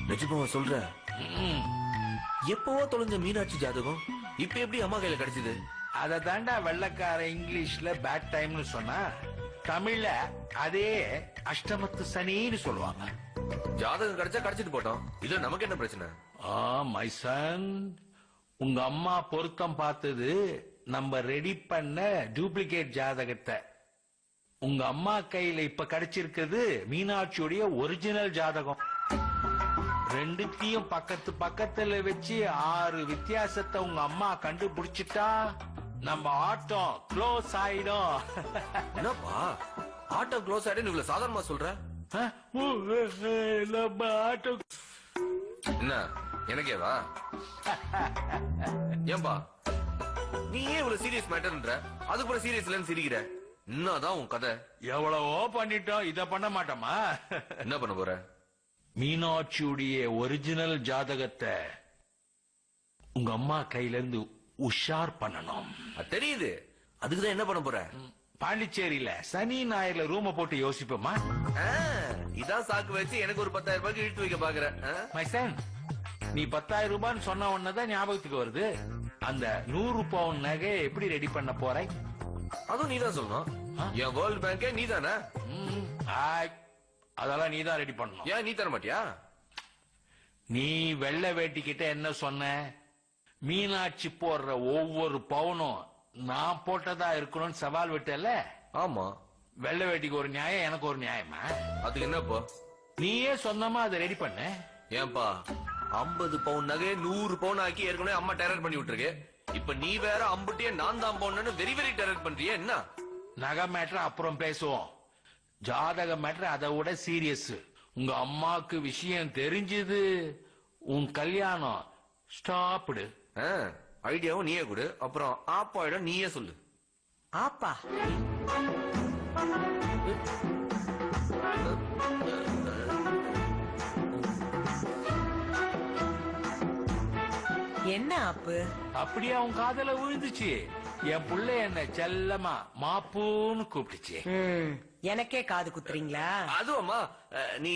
நிஜமாவா சொல்ற? எப்பவோ தொலைஞ்ச மீனாட்சி ஜாதகம் இப்ப எப்படி அம்மா கையில கிடைச்சது? அத தாண்டா வெள்ளக்கார இங்கிலீஷ்ல பேட் டைம்னு சொன்னா, தமிழ்ல அதே அஷ்டமத்து சனின்னு சொல்லுவாங்க. ஜாதகம் கிடைச்சா கிடைச்சிட்டு போட்டோம், இதுல நமக்கு என்ன பிரச்சனை? மை சன், உங்க அம்மா பொருத்தம் பார்த்தது நம்ம ரெடி பண்ண டூப்ளிகேட் ஜாதகத்தை. உங்க அம்மா கையில இப்ப கிடைச்சிருக்கிறது மீனாட்சியுடைய ஒரிஜினல் ஜாதகம். ரெண்டுத்தையும் பக்கத்து பக்கத்துல வச்சு 6 வித்தியாசத்தை உங்க அம்மா கண்டுபிடிச்சிட்டா நம்ம ஆட்டம் க்ளோஸ் ஆயிடும். என்னப்பா ஆட்டம் க்ளோஸ் ஆயிடும் இவ்வளவு சாதாரணமா சொல்ற? நம்ம ஆட்டம் என்ன எனக்கேவா? ஏன்பா நீ ஏன் இவ்வளவு சீரியஸ் மேட்டர்ன்ற? அது கூட சீரியஸ் இல்லன்னு சிரிக்கிற. என்னதான் உன் கதை? எவ்வளவோ பண்ணிட்டோம், இத பண்ண மாட்டோமா? என்ன பண்ண போற? மீனாட்சியுடைய ஒரிஜினல் ஜாதகத்தை உங்க அம்மா கையில இருந்து உஷார் பண்ணணும். தெரியுது, அதுக்குதான் என்ன பண்ண போற? பாண்டிச்சேரியில சனி ஞாயிறுல ரூம போட்டு யோசிப்போமா? இதான் சாக்கு வச்சு எனக்கு ஒரு 10,000 ரூபாய்க்கு இழுத்து வைக்க பாக்குற. மைசன், நீ 10,000 ரூபான்னு சொன்ன உடனேதான் ஞாபகத்துக்கு வருது. அந்த 100 பவுன் நகை எப்படி ரெடி பண்ண போற? அதுவும் நீதான் சொல்லணும். என் வேர்ல்ட் பேங்கே நீதானே? அதெல்லாம் நீதான் ரெடி பண்ணணும். ஏன் நீ தர மாட்டியா? நீ வெள்ளை வேட்டிக்கிட்ட என்ன சொன்ன? மீனாட்சி போடுற ஒவ்வொரு பவுனும் நான் போட்டதா இருக்கணும்னு சவால் விட்டல. ஆமா. வெள்ளை வேட்டிக்கு ஒரு நியாயம், எனக்கு ஒரு நியாயமா? அதுக்கு என்னப்பா? நீயே சொந்தமா அதை ரெடி பண்ண. ஏன்பா 50 பவுன் நகையை 100 பவுன் ஆக்கி ஏற்கனவே அம்மா டெரர் பண்ணி விட்டுருக்கு. இப்ப நீ வேற அம்புட்டியே நான் தான் பவுன்னு வெரி வெரி டெரர் பண்றிய. என்ன நகை மேட்டர் அப்புறம் பேசுவோம். ஜாதக மேட்டர் அதை விட சீரியஸ். உங்க அம்மாக்கு விஷயம் தெரிஞ்சது, உன் கல்யாணம் ஸ்டாப்டு. ஐடியாவும் நீயே கொடு, அப்புறம் ஆப்பாயிடம் நீயே சொல்லு. ஆப்பா என்ன ஆப்பு? அப்படியே அவன் காதல விழுந்துச்சு. என் புள்ள என்ன செல்லமா மாப்புன்னு கூப்பிட்டுச்சு. எனக்கே காது குத்துறீங்களா? அதுவம்மா நீ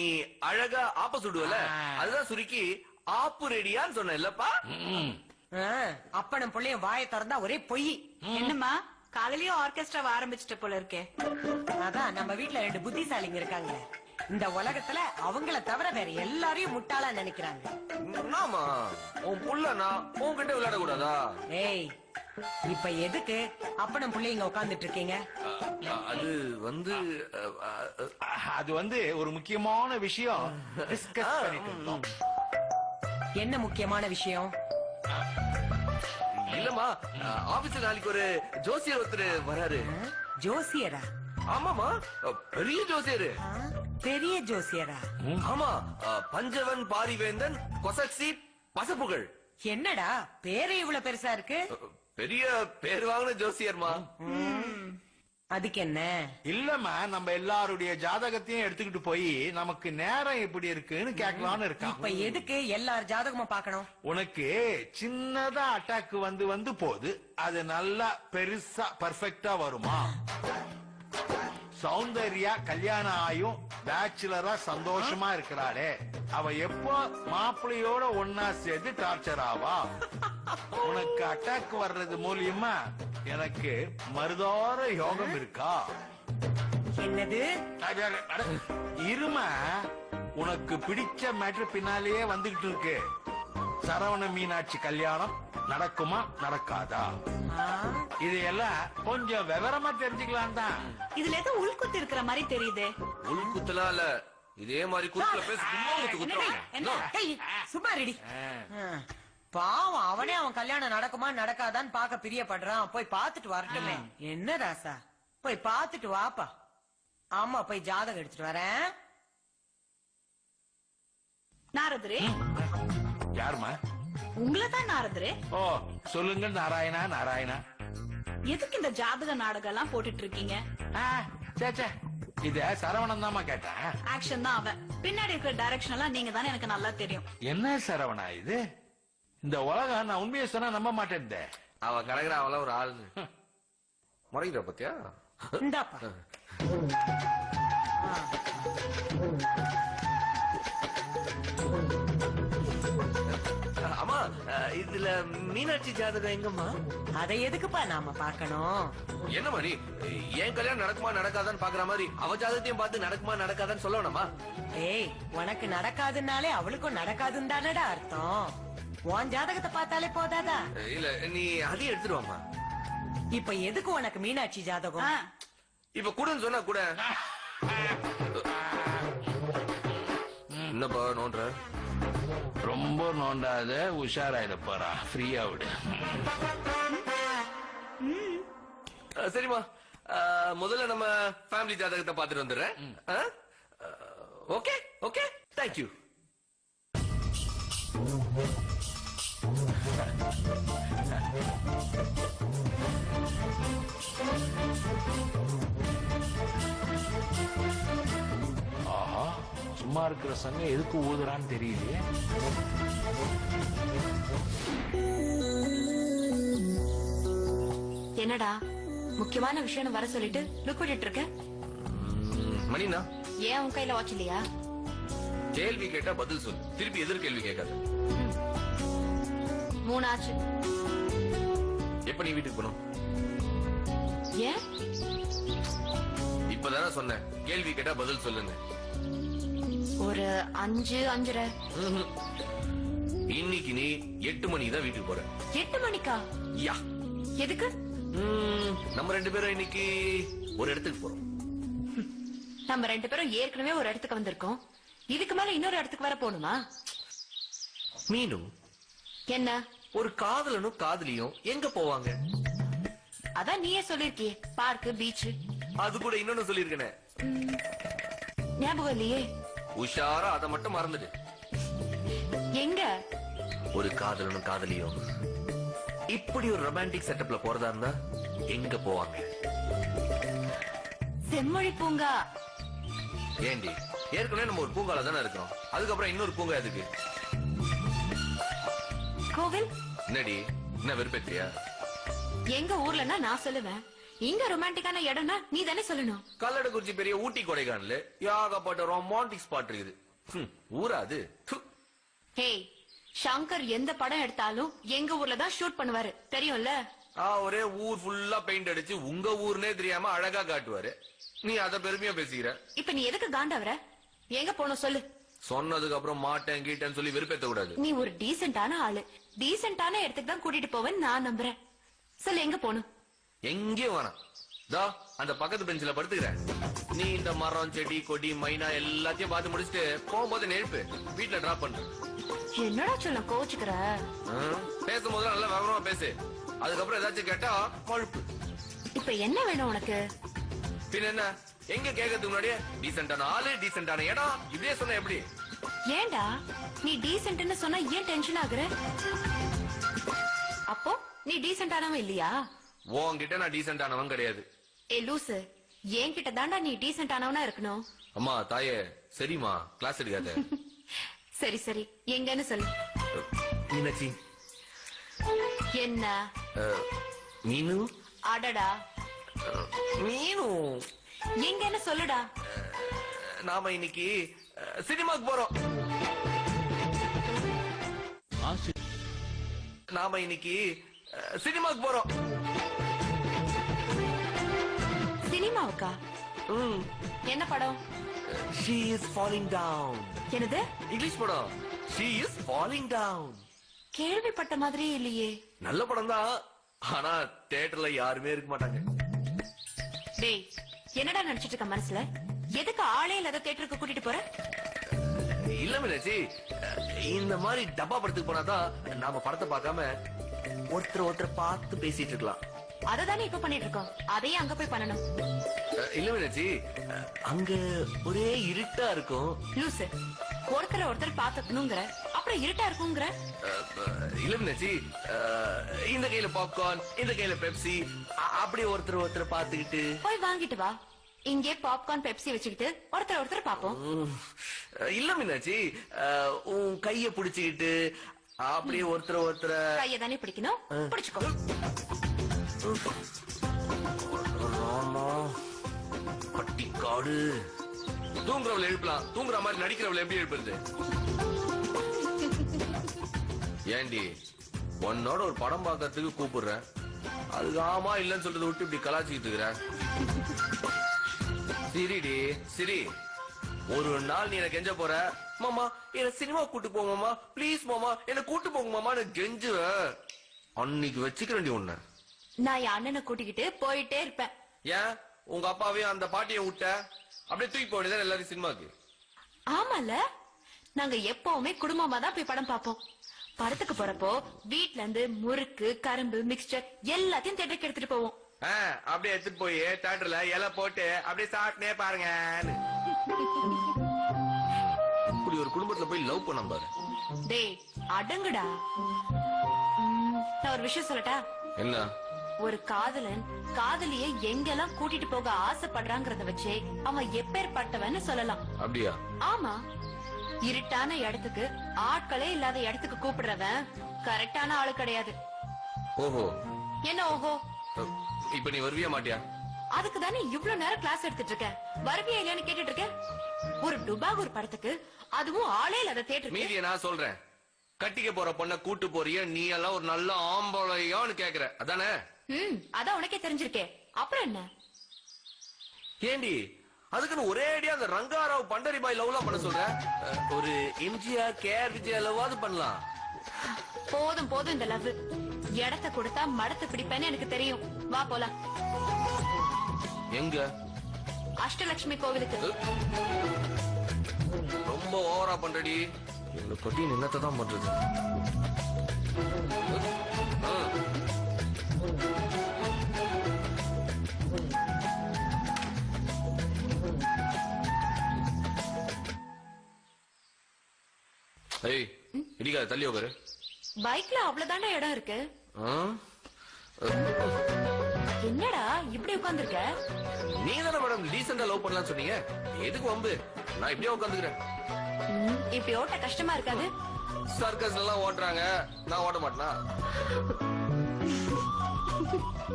அழகா ஆப்ப சுடுவல, அதுதான் சுருக்கி ஆப்பு ரெடியான்னு சொன்ன இல்லப்பா? அப்பனும் பிள்ளையும் வாயை திறந்தா ஒரே பொய். என்னம்மா காலையிலயும் ஆர்கெஸ்ட்ரா ஆரம்பிச்சிட்ட போல இருக்கே. அதான் நம்ம வீட்டுல 2 புத்திசாலிங்க இருக்காங்க. இந்த உலகத்துல அவங்கள தவிர வேற எல்லாரையும் முட்டாளா நினைக்கிறாங்க. ஆமா, உன் புள்ளனா உன்கிட்ட விளையாட கூடாதா? ஏய், இப்ப எதுக்கு அப்பனும் பிள்ளைங்க உட்கார்ந்துட்டு இருக்கீங்க? அது வந்து ஒரு முக்கியமான விஷயம் டிஸ்கஸ் பண்ணிட்டு இருந்தோம். என்ன முக்கியமான விஷயம்? இல்லம்மா, ஆபீஸ்ல நாளைக்கு ஒரு ஜோசியர் ஒருத்தர் வராரு. ஜோசியரா? ஆமாமா, பெரிய ஜோசியரு. பெரிய ஜோசியரா? ஆமா, பஞ்சவன் பாரிவேந்தன் கொசக்சி பசப்புகள். என்னடா பேரு இவ்வளவு பெருசா இருக்கு? பெரிய பேர் வாங்கின ஜோசியர்மா. அதுக்கு என்ன? இல்லம்மா, நம்ம எல்லாருடைய ஜாதகத்தையும் எடுத்துக்கிட்டு போய் நமக்கு நேரம் எப்படி இருக்குன்னு கேட்கலான்னு இருக்கான். இப்ப எதுக்கு எல்லார் ஜாதகமும் பாக்கணும்? உனக்கு சின்னதா அட்டாக் வந்து போகுது, அது நல்லா பெருசா பர்ஃபெக்டா வருமா? சௌந்தர்யா கல்யாணம் ஆயும் பேச்சுலரா சந்தோஷமா இருக்கிறாளே, அவ எப்போ மாப்பிள்ளையோட ஒன்னா சேர்ந்து டார்ச்சர் ஆவா? உனக்கு அட்டாக் வர்றது மூலியமா எனக்கு மருதார யோகம் இருக்கா? என்னது? இருமா, உனக்கு பிடிச்ச மேட்ரு பின்னாலேயே வந்துகிட்டு இருக்கு. சரவண மீனாட்சி கல்யாணம் நடக்குமா நடக்காதா? இதையெல்லாம் கொஞ்சம் விவரமா தெரிஞ்சுக்கலாம் தான். இதுல ஏதோ உள்குத்து இருக்கிற மாதிரி தெரியுது. உள்குத்துலாம் இல்ல, இதே மாதிரி குத்துல பேசி சும்மா ரெடி. பாவம், அவனே அவன் கல்யாணம் நடக்குமா நடக்காதான்னு பாக்க பிரியப்படுறான். போய் பாத்துட்டு வரட்டுமே. என்ன ராசா, போய் பாத்துட்டு வாப்பா. ஆமா, போய் ஜாதகம் எடுத்துட்டு வரேன். நாரதரே. யாருமா? உங்களதான் நாரதரே. ஓ, சொல்லுங்க நாராயணா. நாராயணா, எதுக்கு இந்த ஜாதக நாடகம் எல்லாம் போட்டுட்டு இருக்கீங்க? இத சரவணன் தாமா கேட்டேன். ஆக்ஷன் தான் அவன். பின்னாடி இருக்கிற டைரக்ஷன் எல்லாம் நீங்க தானே எனக்கு நல்லா தெரியும். என்ன சரவணா இது? இந்த உலகம் நான் உண்மையை சொன்னா நம்ப மாட்டேன். அவ கலகிற அவள ஒரு ஆள் முறைகிற பத்தியா? இந்தாப்பா. அம்மா இதுல மீனாட்சி ஜாதகம் எங்கம்மா? அதை எதுக்குப்பா நாம பாக்கணும்? என்ன மாதிரி என் கல்யாணம் நடக்குமா நடக்காதான்னு பாக்குற மாதிரி அவ ஜாதகத்தையும் பார்த்து நடக்குமா நடக்காதான்னு சொல்லணுமா? ஏய், உனக்கு நடக்காதுன்னாலே அவளுக்கும் நடக்காதுன்னு தானடா அர்த்தம். உன் ஜாதகத்தை பார்த்தாலே போதாதா? இல்ல நீ அதையும் எடுத்துட்டு வாம்மா. இப்ப எதுக்கு உனக்கு மீனாட்சி ஜாதகம்? இப்ப கூடன்னு சொன்னா கூட என்னப்பா நோன்ற? ரொம்ப நோண்டாத, உஷாராயிட போறா. ஃப்ரீயா விடு. சரிம்மா, முதல்ல நம்ம ஃபேமிலி ஜாதகத்தை பார்த்துட்டு வந்துடுறேன். Okay okay, thank you. ஆஹா, சும்மா இருக்கிற சங்கம் எதுக்கு ஊதுறான்னு தெரியலையே. என்னடா முக்கியமான விஷயம் வர சொல்லிட்டு லுக் விட்டுட்டு இருக்க? மணினா ஏன் உன் கையில வாட்ச் இல்லையா? கேள்வி கேட்டா பதில் சொல்லு, திருப்பி எதிர் கேள்வி கேட்காத. 3 ஆச்சு. எப்ப நீ வீட்டுக்கு போகணும்? ஏன்? இப்பதானே சொன்னேன் கேள்வி கேட்டா பதில் சொல்லுங்க. ஒரு 5, 5:30. இன்னைக்கு நீ 8 மணிக்கு தான் வீட்டுக்கு போற. 8 மணிக்கா? யா. எதுக்கு? நம்ம 2 பேரும் இன்னைக்கு ஒரு இடத்துக்கு போறோம். நம்ம 2 பேரும் ஏற்கனவே ஒரு இடத்துக்கு வந்திருக்கோம். இதுக்கு மேல இன்னொரு இடத்துக்கு வர போகணுமா? மீனு, என்ன? ஒரு காதலனும் காதலியும் எங்க போவாங்க? அதான் நீயே சொல்லிருக்கியே, பார்க்கு, பீச். அது கூட இன்னொன்னு சொல்லிருக்கேனே. ஞாபகம் இல்லையே. உஷாரா அதை மட்டும் மறந்துடு. எங்க? ஒரு காதலனும் காதலியும் இப்படி ஒரு ரொமான்டிக் செட்டப்ல போறதா இருந்தா எங்க போவாங்க? செம்மொழி பூங்கா. ஏண்டி, ஏற்கனவே நம்ம ஒரு பூங்கால தானே இருக்கிறோம், அதுக்கப்புறம் இன்னொரு பூங்கா எதுக்கு? கோவில். என்னடி, என்ன வெறுப்பேற்றியா? எங்க ஊர்லன்னா நான் சொல்லுவேன், இங்க ரொமான்டிக்கான இடம்னா நீ தானே சொல்லணும். கல்லடக்குறிச்சி பெரிய ஊட்டி கொடைக்கானல் ஏகப்பட்ட ரொமான்டிக் ஸ்பாட் இருக்குது. ஊரா அது? ஹேய், சங்கர் எந்த படம் எடுத்தாலும் எங்க ஊர்ல தான் ஷூட் பண்ணுவாரு, தெரியும்ல? ஒரே ஊர் ஃபுல்லா பெயிண்ட் அடிச்சு உங்க ஊர்னே தெரியாம அழகா காட்டுவாரு. நீ அத பெருமையா பேசிக்கிற. இப்ப நீ எதுக்கு காண்டவர? எங்க போகணும் சொல்லு. சொன்னதுக்கு அப்புறம் மாட்டேன் கீட்டேன்னு சொல்லி வெறுப்பேத்த கூடாது. நீ ஒரு டீசென்டான ஆளு, டீசென்டான இடத்துக்கு தான் கூட்டிட்டு போவேன்னு நான் நம்புறேன். சொல்லு, எங்க போகணும்? எங்கேயும் வேணாம், தா அந்த பக்கத்து பெஞ்சில படுத்துக்கிறேன். நீ இந்த மரம், செடி, கொடி, மைனா எல்லாத்தையும் பார்த்து முடிச்சுட்டு போகும்போது நெருப்பு வீட்டுல டிராப் பண்ணு. என்னடா சொல்ல கோச்சுக்கிற? பேசும்போது நல்லா விவரமா பேசு. அதுக்கப்புறம் ஏதாச்சும் கேட்டா கொழுப்பு. இப்ப என்ன வேணும் உனக்கு? பின்ன என்ன, எங்க கேட்கறதுக்கு முன்னாடியே டீசென்டான ஆளு, டீசென்டான இடம் இப்படியே சொன்ன எப்படி? ஏண்டா நீ டீசென்ட்னு சொன்னா ஏன் டென்ஷன் ஆகுற? அப்போ நீ டீசென்டானவன் இல்லையா? உன்கிட்ட நான் டீசென்டானவன் கிடையாது. ஏ லூசு, என்கிட்ட தாண்டா நீ டீசென்டானவனா இருக்கணும். அம்மா தாயே, சரிமா, கிளாஸ் எடுக்காத. சரி சரி, எங்கன்னு சொல்லு. மீனாட்சி. என்ன? மீனு. அடடா, மீனு. எங்கன்னு சொல்லுடா. நாம இன்னைக்கு சினிமாக்கு போறோம். நாம இன்னைக்கு சினிமாக்கு போறோம். சினிமாவுக்கா? என்ன படம்? She is falling down. என்னது? இங்கிலீஷ் படம். She is falling down. கேள்விப்பட்ட மாதிரியே இல்லையே. நல்ல படம் தான், ஆனா தியேட்டர்ல யாருமே இருக்க மாட்டாங்க. டேய், என்னடா நினைச்சிட்டு இருக்க மனசுல? எதுக்கு ஆளே இல்லாத தியேட்டருக்கு கூட்டிட்டு போற? இல்ல மீனாட்சி, இந்த மாதிரி டப்பா படத்துக்கு போனாதான் நாம படத்தை பார்க்காம ஒருத்தர் பார்த்து பேசிட்டு இருக்கலாம். அததானே இப்ப பண்ணிட்டு இருக்கோம், அதையே அங்க போய் பண்ணணும். இல்ல மீனாட்சி, அங்க ஒரே இருட்டா இருக்கும். லூசு, ஒருத்தர் பாத்துக்கணுங்கிற, அப்புறம் இருட்டா இருக்குங்கிற. இல்ல மீனாட்சி, இந்த கையில பாப்கார்ன், இந்த கையில பெப்சி, அப்படியே ஒருத்தர் பாத்துக்கிட்டு போய் வாங்கிட்டு வா. இங்கே பாப்கார்ன் பெப்சி வச்சுக்கிட்டு ஒருத்தர் பாப்போம். இல்ல மீனாட்சி, உன் கைய புடிச்சுக்கிட்டு அப்படியே ஒருத்தர் கைய தானே பிடிக்கணும், பிடிச்சுக்கோ. பட்டிக்காடு தூங்குறவளை எழுப்பலாம், தூங்குற மாதிரி நடிக்கிறவளை எப்படி எழுப்புறது? ஏண்டி உன்னோட ஒரு படம் பார்க்கறதுக்கு கூப்பிடுறேன், அதுக்கு ஆமா இல்லன்னு சொல்றதை விட்டு இப்படி கலாச்சிக்கிட்டு இருக்கிற. சிரிடி சிரி. ஒரு நாள் நீ எனக்கு கெஞ்ச போற, மாமா என்ன சினிமா கூட்டு போங்க மாமா, பிளீஸ் மாமா என்ன கூட்டு போங்க மாமான்னு கெஞ்சுவ. அன்னைக்கு வச்சுக்கிறேன் உன்ன. நான் என் அண்ணனை கூட்டிக்கிட்டு போயிட்டே இருப்பேன். ஏன் உங்க அப்பாவையும் அந்த பாட்டியை விட்ட அப்படியே தூக்கி போக வேண்டியதான் எல்லாரும் சினிமாக்கு? ஆமால, நாங்க எப்பவுமே குடும்பமா தான் போய் படம் பார்ப்போம். படத்துக்கு போறப்போ வீட்ல இருந்து முறுக்கு, கரும்பு, மிக்சர் எல்லாத்தையும் தேட்டருக்கு எடுத்துட்டு போவோம். அப்படியே எடுத்துட்டு போய் தியேட்டர்ல இலை போட்டு அப்படியே சாப்பிட்டே பாருங்க. இப்படி ஒரு குடும்பத்துல போய் லவ் பண்ண பாரு. டேய் அடங்குடா. நான் ஒரு விஷயம் சொல்லட்டா? என்ன? ஒரு காதலன் காதலியை எங்கெல்லாம் கூட்டிட்டு போக ஆசைப்படுறாங்கறத வச்சு அவன் எப்பேற்பட்டவன்னு சொல்லலாம். அப்படியா? ஆமா, இருட்டான இடத்துக்கு ஆட்களே இல்லாத இடத்துக்கு கூப்பிடுறவன் கரெக்டான ஆளு கிடையாது. ஓஹோ. என்ன ஓஹோ? இப்ப நீ வருவியா மாட்டியா? அதுக்கு தானே இவ்வளவு நேரம் கிளாஸ் எடுத்துட்டு இருக்க. வருவியா இல்லையான்னு கேட்டுட்டு இருக்க. ஒரு டுபாகூர் படத்துக்கு, அதுவும் ஆளே இல்லாத தியேட்டருக்கு. மீதிய நான் சொல்றேன். கட்டிக்க போற பொண்ண கூட்டு போறிய, நீ எல்லாம் ஒரு நல்ல ஆம்பளையான்னு கேக்குற அதானே? அதான் உனக்கே தெரிஞ்சிருக்கே, அப்புறம் என்ன? ஏண்டி அதுக்குன்னு ஒரே அடியா அந்த ரங்காராவ் பண்டரி பாய் லவ்லாம் பண்ண சொல்ற? ஒரு எம்ஜிஆர் கேஆர் விஜயா லவ்வாது பண்ணலாம். போதும் போதும் இந்த லவ். இடத்த கொடுத்தா மடத்தை பிடிப்பேன்னு எனக்கு தெரியும். வா போலாம். எங்க? அஷ்டலட்சுமி கோவிலுக்கு. ரொம்ப ஓவரா பண்றடி. எங்க கொட்டி நின்னத்தை தான் பண்றது. ஏய் இடிக்காத, தள்ளி உட்காரு. பைக்ல அவ்வளவுதாண்டா இடம் இருக்கு. என்னடா இப்படி உட்கார்ந்துருக்க? நீ தானே மேடம் டீசெண்டா லவ் பண்ணலாம்னு சொன்னீங்க, எதுக்கு வம்பு? நான் இப்படியே உட்காந்துக்கிறேன். இப்படி ஓட்ட கஷ்டமா இருக்காது? சர்க்கஸ் எல்லாம் ஓட்டுறாங்க, நான் ஓட்ட மாட்டேனா?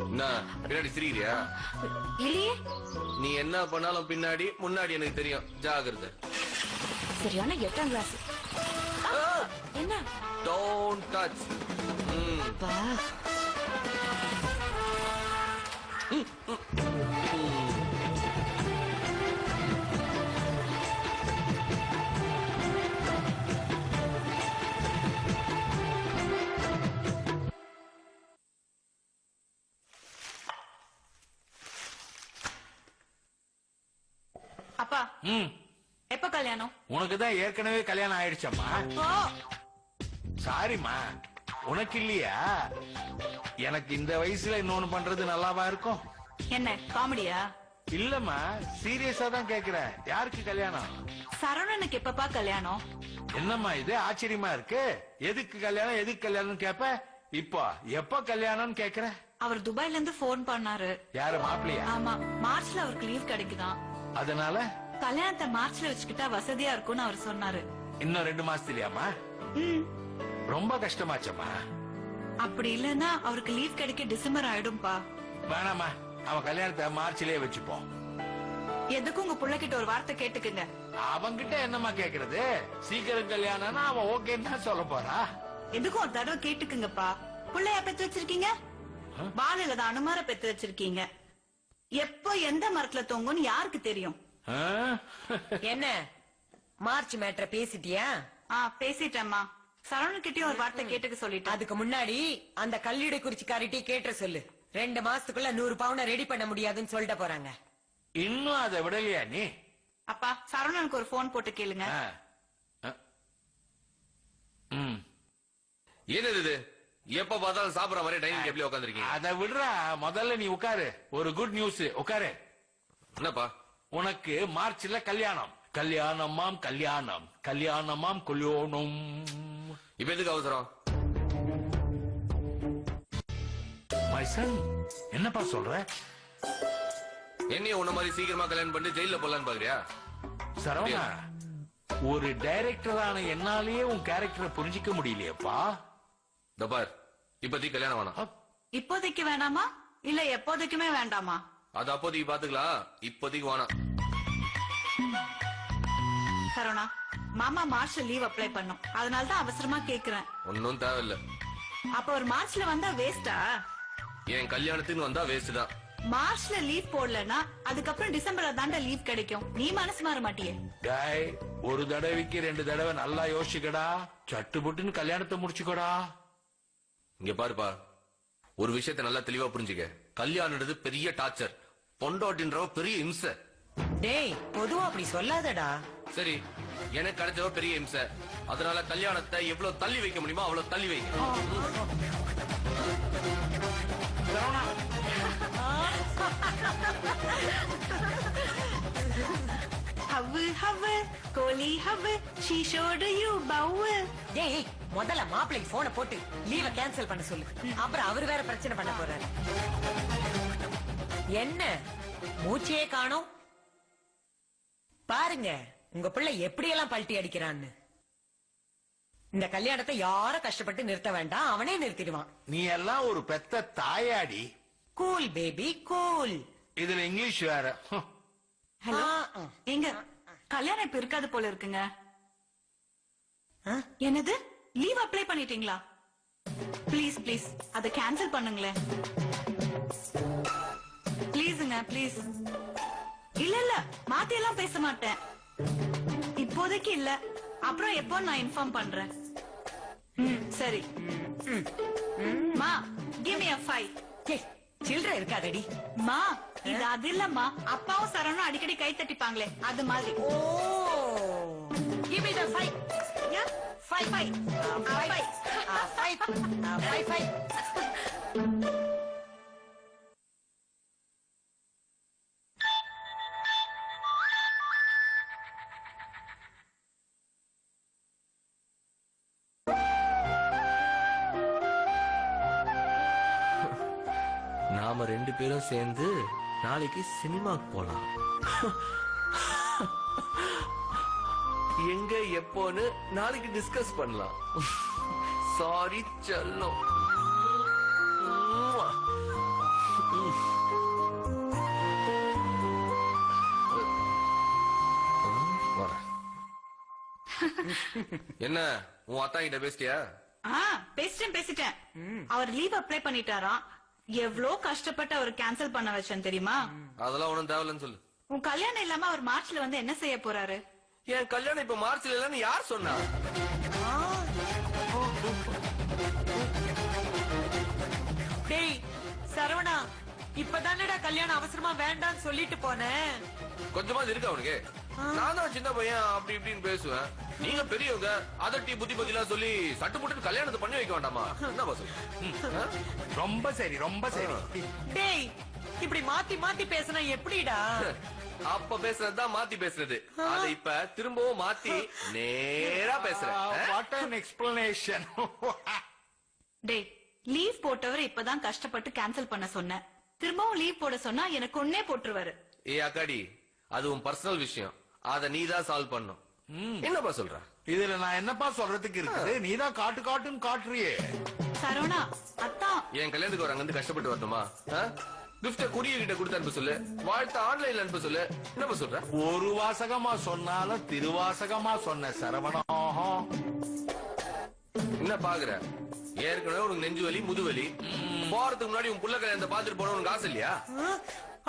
என்ன பின்னாடி சிரிக்கிறியா? இல்லையே. நீ என்ன பண்ணாலும் பின்னாடி முன்னாடி எனக்கு தெரியும், ஜாகிரதை. சரியான 8ஆம் கிளாஸ். என்ன? Don't touch. அப்பா எப்ப கல்யாணம்? உனக்குதான் ஏற்கனவே கல்யாணம் ஆயிடுச்சம்மா. சாரிம்மா, உனக்கு இல்லையா? எனக்கு இந்த வயசுல இன்னொன்னு பண்றது நல்லாவா இருக்கும்? என்ன காமெடியா? இல்லம்மா, சீரியஸா தான் கேக்குறேன். யாருக்கு கல்யாணம்? சரவணனுக்கு எப்பப்பா கல்யாணம்? என்னம்மா இது ஆச்சரியமா இருக்கு? எதுக்கு கல்யாணம் எதுக்கு கல்யாணம் கேப்ப, இப்போ எப்ப கல்யாணம் கேக்குற? அவர் துபாய்ல இருந்து போன் பண்ணாரு. யாரு, மாப்பிள்ளையா? ஆமா, மார்ச்ல அவருக்கு லீவ் கிடைக்குதான். அதனால கல்யாணத்தை மார்ச்ல வச்சுக்கிட்டா வசதியா இருக்கும்னு அவர் சொன்னாரு. இன்னும் 2 மாசத்துலயாமா? ரொம்ப கஷ்டமாச்சம்மா. அப்படி இல்லன்னா அவருக்கு லீவ் கிடைக்க டிசம்பர் ஆயிடும்பா. வேணாமா, அவன் கல்யாணத்தை மார்ச்லயே வச்சுப்போம். எதுக்கும் உங்க புள்ளகிட்ட ஒரு வார்த்தை கேட்டுக்குங்க. அவன்கிட்ட என்னம்மா கேக்குறது? சீக்கிரம் கல்யாணம்னா அவன் ஓகேன்னு தான் சொல்ல போறா. எதுக்கும் ஒரு தடவை கேட்டுக்குங்கப்பா. புள்ளையா பெத்து வச்சிருக்கீங்க? பாலையில தான் அனுமார பெத்து வச்சிருக்கீங்க. எப்போ எந்த மரத்துல தொங்குன்னு யாருக்கு தெரியும்? என்ன மார்ச் மேட்ர பேசிட்டியா? பேசிட்டேம்மா. சரவணகிட்டயும் ஒரு வார்த்தை கேட்டுக்க சொல்லிட்டேன். அதுக்கு முன்னாடி அந்த கல்லீடு குறிச்சிக்காரிட்டி கேட்ட சொல்லு. 2 மாசத்துக்குள்ள 100 பவுன ரெடி பண்ண முடியாதுன்னு சொல்லிட்டு போறாங்க. இன்னும் அதை விடலையா நீ? அப்பா, சரவணனுக்கு ஒரு போன் போட்டு கேளுங்க. என்னது இது? எப்ப பார்த்தாலும் சாப்பிடுற மாதிரி டைனிங் டேபிள்ல உட்காந்துருக்கீங்க. அதை விடுறா, முதல்ல நீ உட்காரு. ஒரு குட் நியூஸ், உட்காரு. என்னப்பா? உனக்கு மார்ச்ல கல்யாணம். கல்யாணமாம் கல்யாணம், கல்யாணமாம் கல்யாணம். இப்ப எதுக்கு அவசரம்? மை சன், என்னப்பா சொல்ற? என்னைய உன்ன மாதிரி சீக்கிரமா கல்யாணம் பண்ணி ஜெயில போலான்னு பாக்குறியா? சரவணா, ஒரு டைரக்டரான என்னாலேயே உன் கேரக்டரை புரிஞ்சிக்க முடியலையப்பா. பார், இப்போதைக்கு கல்யாணம் வேணாம். இப்போதைக்கு வேணாமா இல்ல எப்போதைக்குமே வேண்டாமா? அது அப்போதைக்கு பாத்துக்கலாம், இப்போதைக்கு வேணாம். சரவணா, மாமா மார்ச்ல லீவ் அப்ளை பண்ணும், அதனாலதான் அவசரமா கேக்குறேன். ஒன்னும் தேவையில்ல. அப்ப ஒரு மார்ச்ல வந்தா வேஸ்டா? என் கல்யாணத்துக்கு வந்தா வேஸ்ட் தான். மார்ச்ல லீவ் போடலன்னா அதுக்கப்புறம் டிசம்பர்ல தாண்டா லீவ் கிடைக்கும். நீ மனசு மாற மாட்டியே. டேய், ஒரு தடவைக்கு 2 தடவை நல்லா யோசிக்கடா. சட்டு புட்டுன்னு கல்யாணத்தை முடிச்சுக்கோடா. இங்க பாருப்பா, ஒரு விஷயத்தை நல்லா தெளிவா புரிஞ்சுக்க. கல்யாணம்ன்றது பெரிய டார்ச்சர், பொண்டாட்டின்றவ பெரிய இம்சை. டேய், பொதுவா அப்படி சொல்லாதடா. சரி, எனக்கு கிடைச்சவ பெரிய இம்சை. அதனால கல்யாணத்தை எவ்வளவு தள்ளி வைக்க முடியுமோ அவ்வளவு தள்ளி வைக்க. சரவணா, ஹவ்வு ஹவ்வு கோலி ஹவ்வு she showed you பவ்வு. டேய், முதல்ல மாப்பிள்ளைக்கு போனை போட்டு லீவ கேன்சல் பண்ண சொல்லு. அப்புறம் அவர் வேற பிரச்சனை பண்ண போறாரு. என்ன மூச்சையே காணோம் பாருங்க, உங்க பிள்ளை எப்படியெல்லாம் பல்ட்டி அடிக்கிறான்னு. இந்த கல்யாணத்தை யாரும் கஷ்டப்பட்டு நிறுத்த வேண்டாம், அவனே நிறுத்திடுவான். நீ எல்லாம் ஒரு பெத்த தாயாடி. Cool baby cool. இதுல இங்கிலீஷ் வேற. ஹலோ, எங்க கல்யாணம் இப்ப இருக்காது போல இருக்குங்க. என்னது, லீவ் அப்ளை பண்ணிட்டீங்களா? ப்ளீஸ் ப்ளீஸ் அத கேன்சல் பண்ணுங்களேன். ப்ளீஸுங்க ப்ளீஸ். இல்ல இல்ல, மாத்தி எல்லாம் பேச மாட்டேன், இப்போதைக்கு இல்ல. அப்புறம் எப்போ நான் இன்ஃபார்ம் பண்றேன். சரி. மா, give me a 5. சில்ட்ரன் இருக்காதடி. மா, இது அது இல்லம்மா, அப்பாவும் சரவணும் அடிக்கடி கை தட்டிப்பாங்களே அது மாதிரி. ஓ, give me the 5. Yeah, 5 5 5 5 5. நாம 2 பேரும் சேர்ந்து நாளைக்கு சினிமாக்கு போலாம். எங்க எப்போன்னு நாளைக்கு டிஸ்கஸ் பண்ணலாம். சாரி செல்லம். என்ன உன் அத்தா கிட்ட பேசிட்டியா? பேசிட்டேன். அவர் லீவ் அப்ளை பண்ணிட்டாராம். எவ்வளவு கஷ்டப்பட்டு அவர் கேன்சல் பண்ண வச்சேன் தெரியுமா? அதெல்லாம் ஒண்ணும் தேவையில்லைன்னு சொல்லு. உன் கல்யாணம் இல்லாம அவர் மார்ச்ல வந்து என்ன செய்ய போறாரு? என் கல்யாணம் இப்ப மார்ச்ல இல்லன்னு யார் சொன்னா? டேய் சரவணா, இப்பதானடா கல்யாணம் அவசரமா வேண்டாம்னு சொல்லிட்டு போனேன். கொஞ்சமா இருக்கு அவனுக்கு. நான் தான் சின்ன பையன், அப்படி இப்படின்னு பேசுவேன். நீங்க பெரியவங்க, அதட்டி புத்தி பத்திலாம் சொல்லி சட்டு புட்டு கல்யாணத்தை பண்ணி வைக்க வேண்டாமா? என்ன பாசு? ரொம்ப சரி, ரொம்ப சரி. டேய், இப்படி மாத்தி மாத்தி பேசினா எப்படிடா? அப்ப பேசுறதுதான் மாத்தி பேசுறது. அத இப்ப திரும்பவும் மாத்தி நேரா பேசுறேன். What an explanation. டேய், லீவ் போட்டவர் இப்பதான் கஷ்டப்பட்டு கேன்சல் பண்ண சொன்னேன். திரும்பவும் லீவ் போட சொன்னா எனக்கு ஒன்னே போட்டுருவாரு. ஏ அக்காடி, அது உன் பர்சனல் விஷயம், அத நீதான் சால்வ் பண்ணும். என்னப்பா சொல்ற? இதுல நான் என்னப்பா சொல்றதுக்கு இருக்குது? நீதான் காட்டு காட்டுன்னு காட்டுறியே. சரவணா, அத்தா என் கல்யாணத்துக்கு வர அங்க கஷ்டப்பட்டு வரணுமா? கிஃப்ட குரிய கிட்ட கொடுத்து அனுப்ப சொல்லு, வாழ்த்த ஆன்லைன்ல அனுப்ப சொல்லு. என்னப்பா சொல்ற? ஒரு வாசகமா சொன்னாலும் திருவாசகமா சொன்ன சரவணம். என்ன பாக்குற? ஏற்கனவே உனக்கு நெஞ்சு வலி முதுவலி, போறதுக்கு முன்னாடி உன் புள்ள கல்யாணத்தை பாத்துட்டு போன உனக்கு ஆசை இல்லையா?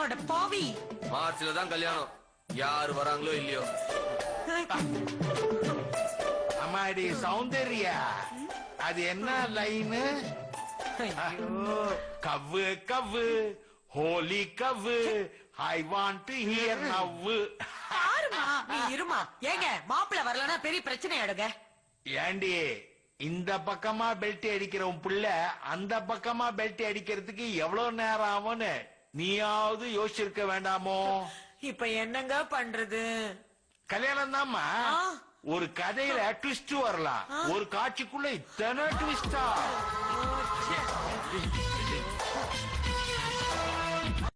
அட பாவி, மார்ச்ல தான் கல்யாணம், யாரு வராங்களோ இல்லையோ. அம்மாடி சௌந்தர்யா, அது என்ன line? Cow cow holy cow, I want to hear now. பாருமா, நீ இருமா. ஏங்க மாப்பிள்ள வரலன்னா பெரிய பிரச்சனை ஆயிடுங்க. ஏண்டி, இந்த பக்கமா பெல்ட் அடிக்கிற உன் புள்ள அந்த பக்கமா பெல்ட் அடிக்கிறதுக்கு எவ்வளவு நேரம் ஆகும்னு நீயாவது யோசிச்சிருக்க வேண்டாமோ? இப்ப என்னங்க பண்றது? கல்யாணம் தான்மா. ஒரு கதையில ட்விஸ்ட் வரலாம், ஒரு காட்சிக்குள்ள இத்தனை ட்விஸ்டா?